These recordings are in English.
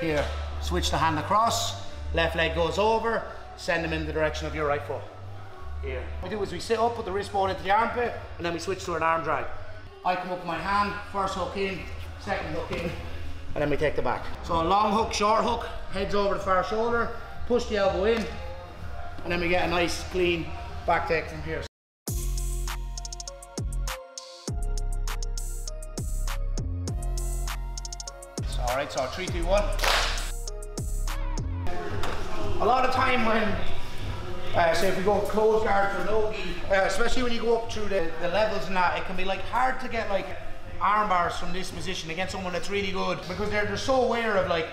Here, switch the hand across, left leg goes over, send them in the direction of your right foot. Here. What we do is we sit up, put the wrist bone into the armpit, and then we switch to an arm drag. I come up with my hand, first hook in, second hook in, and then we take the back. So a long hook, short hook, heads over the far shoulder, push the elbow in, and then we get a nice clean back take from here. Alright, so 3, 2, 1. A lot of time when, say if we go close guard for no-gi, especially when you go up through the levels and that, it can be like hard to get like arm bars from this position against someone that's really good, because they're so aware of like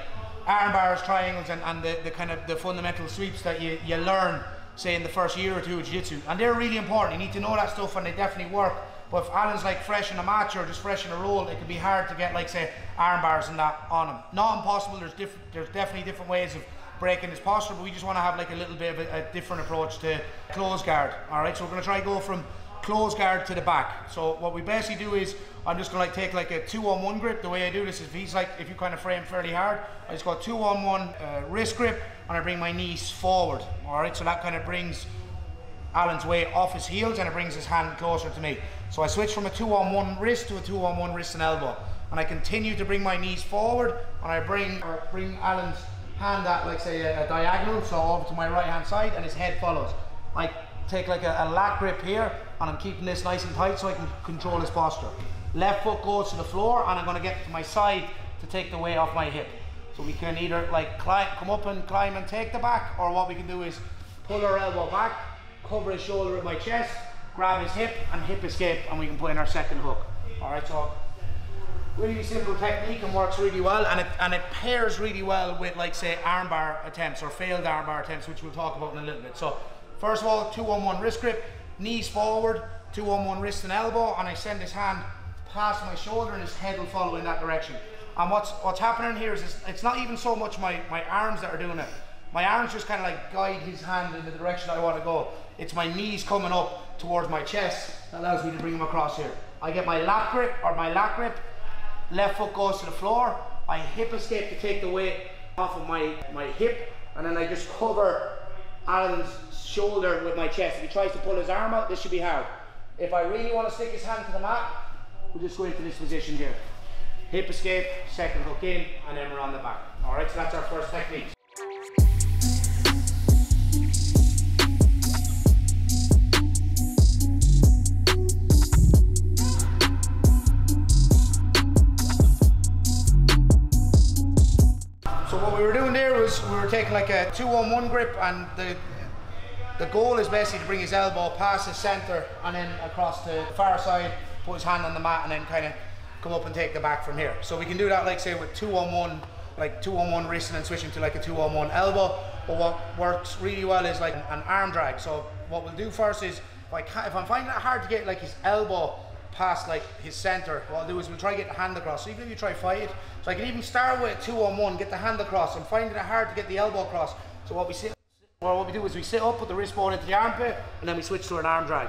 arm bars, triangles, and the kind of the fundamental sweeps that you learn, say in the first year or two of Jiu-Jitsu, and they're really important. You need to know that stuff, and they definitely work. But if Alan's like fresh in a match or just fresh in a roll, it can be hard to get like say arm bars and that on him. Not impossible. There's definitely different ways of breaking his posture, but we just want to have like a little bit of a different approach to close guard. All right, so we're going to try to go from close guard to the back. So what we basically do is I'm just going to like take like a 2-on-1 grip. The way I do this is if you kind of frame fairly hard, I just go 2-on-1 wrist grip, and I bring my knees forward. All right, so that kind of brings Alan's weight off his heels and it brings his hand closer to me. So I switch from a 2-on-1 wrist to a 2-on-1 wrist and elbow, and I continue to bring my knees forward, and I bring Alan's hand at like say a diagonal, so over to my right hand side, and his head follows. I take like a lat grip here, and I'm keeping this nice and tight so I can control his posture. Left foot goes to the floor, and I'm going to get to my side to take the weight off my hip. So we can either like come up and climb and take the back, or what we can do is pull our elbow back, cover his shoulder with my chest, grab his hip and hip escape, and we can put in our second hook. All right, so really simple technique and works really well, and it pairs really well with like say armbar attempts or failed armbar attempts, which we'll talk about in a little bit. So first of all, 2-on-1 wrist grip, knees forward, 2-on-1 wrist and elbow, and I send his hand past my shoulder and his head will follow in that direction. And what's happening here is it's not even so much my arms that are doing it. My arms just kind of like guide his hand in the direction I want to go. It's my knees coming up towards my chest that allows me to bring him across here. I get my lat grip, left foot goes to the floor, I hip escape to take the weight off of my hip, and then I just cover Alan's shoulder with my chest. If he tries to pull his arm out, this should be hard. If I really want to stick his hand to the mat, we'll just go into this position here. Hip escape, second hook in, and then we're on the back. All right, so that's our first technique. So what we were doing there was we were taking like a 2-on-1 grip, and the goal is basically to bring his elbow past his center and then across to the far side, put his hand on the mat, and then kind of come up and take the back from here. So we can do that like say with 2-on-1, like 2-on-1 wrist and then switching to like a 2-on-1 elbow. But what works really well is like an arm drag. So what we'll do first is if I'm finding it hard to get like his elbow past like his center, what I'll do is we'll try to get the hand across. So even if you try fight it, so I can even start with 2-on-1, get the hand across. I'm finding it hard to get the elbow across. So what we do is we sit up, put the wrist bone into the armpit, and then we switch to an arm drag.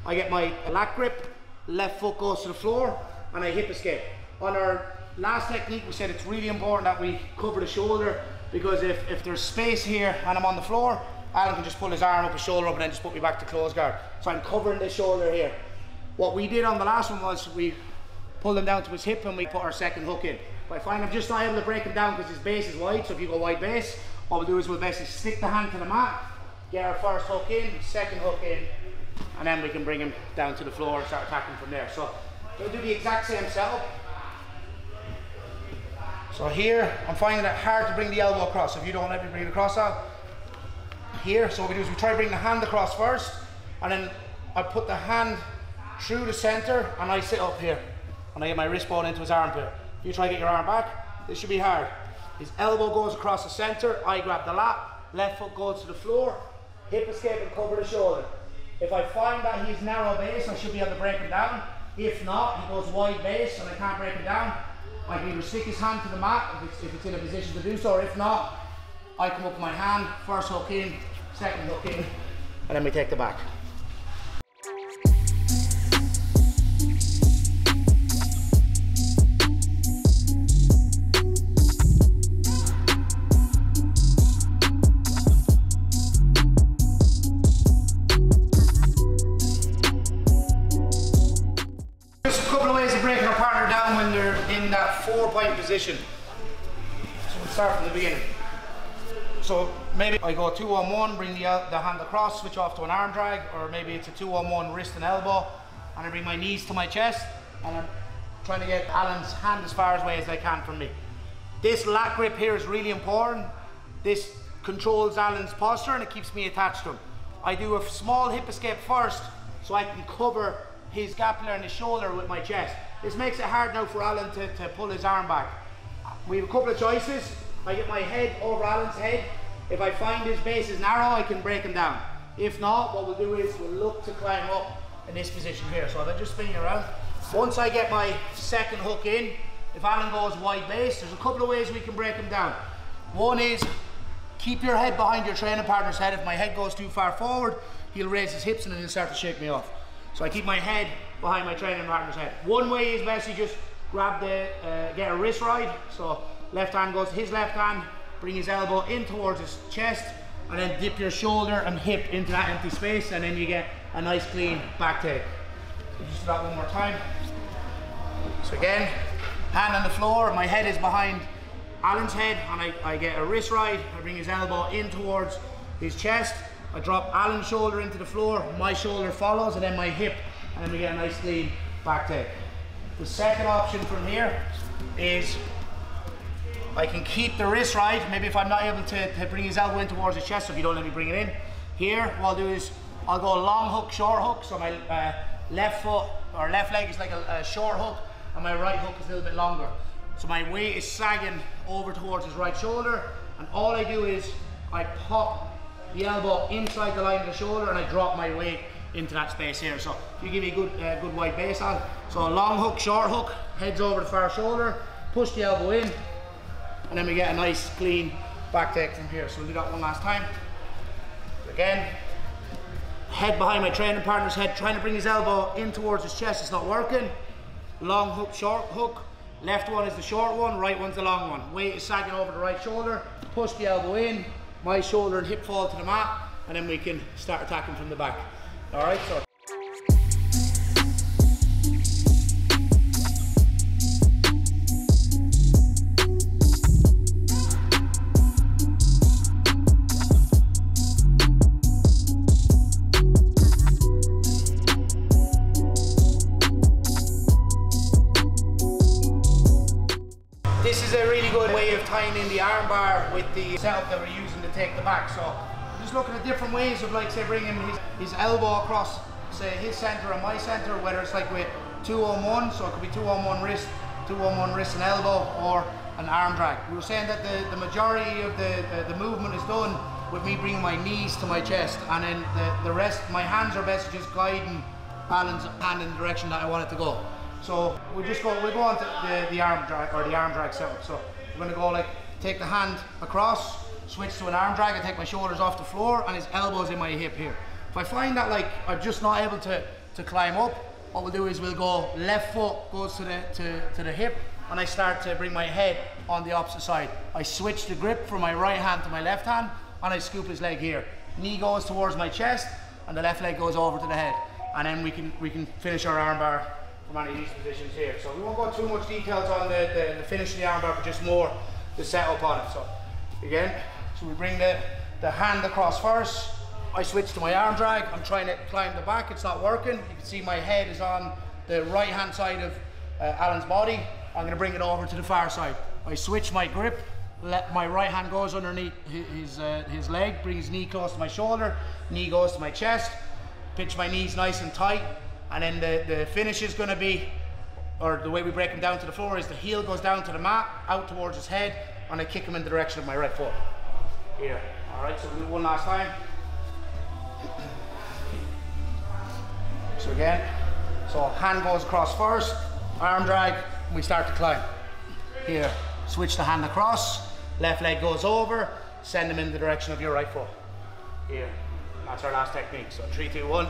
I get my lat grip, left foot goes to the floor, and I hip escape. On our last technique, we said it's really important that we cover the shoulder, because if there's space here and I'm on the floor, Alan can just pull his arm up his shoulder up and then just put me back to close guard. So I'm covering the shoulder here. What we did on the last one was we pulled him down to his hip and we put our second hook in. But I find I'm just not able to break him down because his base is wide, so if you go wide base, what we'll do is we'll basically stick the hand to the mat, get our first hook in, second hook in, and then we can bring him down to the floor and start attacking from there. So we'll do the exact same setup. So here, I'm finding it hard to bring the elbow across. So if you don't let me bring it across out, here, so what we do is we try to bring the hand across first, and then I put the hand through the center, and I sit up here, and I get my wrist bone into his armpit. If you try to get your arm back, this should be hard. His elbow goes across the center, I grab the lat, left foot goes to the floor, hip escape and cover the shoulder. If I find that he's narrow base, I should be able to break him down. If not, he goes wide base and I can't break him down, I can either stick his hand to the mat if it's in a position to do so, or if not, I come up with my hand, first hook in, second hook in, and then we take the back. position. So we'll start from the beginning. So maybe I go 2-on-1, bring the hand across, switch off to an arm drag, or maybe it's a 2-on-1 wrist and elbow, and I bring my knees to my chest, and I'm trying to get Alan's hand as far away as I can from me. This lat grip here is really important. This controls Alan's posture and it keeps me attached to him. I do a small hip escape first so I can cover his scapula and his shoulder with my chest. This makes it hard now for Alan to pull his arm back. We have a couple of choices. I get my head over Alan's head. If I find his base is narrow, I can break him down. If not, what we'll do is we'll look to climb up in this position here. So if I just spin you around, once I get my second hook in, if Alan goes wide base, there's a couple of ways we can break him down. One is keep your head behind your training partner's head. If my head goes too far forward, he'll raise his hips and then he'll start to shake me off. So I keep my head behind my training partner's head. One way is basically just grab get a wrist ride. So left hand goes to his left hand, bring his elbow in towards his chest, and then dip your shoulder and hip into that empty space, and then you get a nice clean back take. So just do that one more time. So again, hand on the floor, my head is behind Alan's head, and I get a wrist ride. I bring his elbow in towards his chest. I drop Alan's shoulder into the floor, my shoulder follows, and then my hip, and then we get a nice clean back take. The second option from here is I can keep the wrist ride. Maybe if I'm not able to bring his elbow in towards his chest, so if you don't let me bring it in. Here, what I'll do is I'll go long hook, short hook. So my left foot or left leg is like a short hook, and my right hook is a little bit longer. So my weight is sagging over towards his right shoulder, and all I do is I pop the elbow inside the line of the shoulder, and I drop my weight into that space here. So if you give me a good wide base on. So a long hook, short hook, heads over the far shoulder, push the elbow in, and then we get a nice clean back take from here. So we'll do that one last time. Again, head behind my training partner's head, trying to bring his elbow in towards his chest, it's not working. Long hook, short hook, left one is the short one, right one's the long one. Weight is sagging over the right shoulder, push the elbow in, my shoulder and hip fall to the mat, and then we can start attacking from the back. All right, so. This is a really good way of tying in the armbar with the setup that we're using to take the back. So I'm just looking at different ways of, like, say, bringing his elbow across, say, his center and my center, whether it's like with 2-on-1, so it could be 2-on-1 wrist and elbow, or an arm drag. We were saying that the majority of the movement is done with me bringing my knees to my chest, and then the rest, my hands are basically just guiding Alan's hand in the direction that I want it to go. So we'll go on to the arm drag, or the arm drag setup. So we're going to go like, take the hand across, switch to an arm drag, I take my shoulders off the floor, and his elbow's in my hip here. If I find that, like, I'm just not able to climb up, what we'll do is we'll go left foot goes to the hip, and I start to bring my head on the opposite side. I switch the grip from my right hand to my left hand, and I scoop his leg here. Knee goes towards my chest, and the left leg goes over to the head, and then we can finish our armbar from any of these positions here. So we won't go too much details on the finish of the armbar, but just more the setup on it. So again, so we bring the hand across first. I switch to my arm drag. I'm trying to climb the back. It's not working. You can see my head is on the right hand side of Alan's body. I'm going to bring it over to the far side. I switch my grip. Let my right hand goes underneath his leg. Bring his knee close to my shoulder. Knee goes to my chest. Pitch my knees nice and tight. And then the finish is going to be, or the way we break him down to the floor, is the heel goes down to the mat, out towards his head, and I kick him in the direction of my right foot. Here. All right, so we'll do one last time. So again, so hand goes across first, arm drag, and we start to climb. Here, switch the hand across, left leg goes over, send him in the direction of your right foot. Here, that's our last technique. So 3, 2, 1.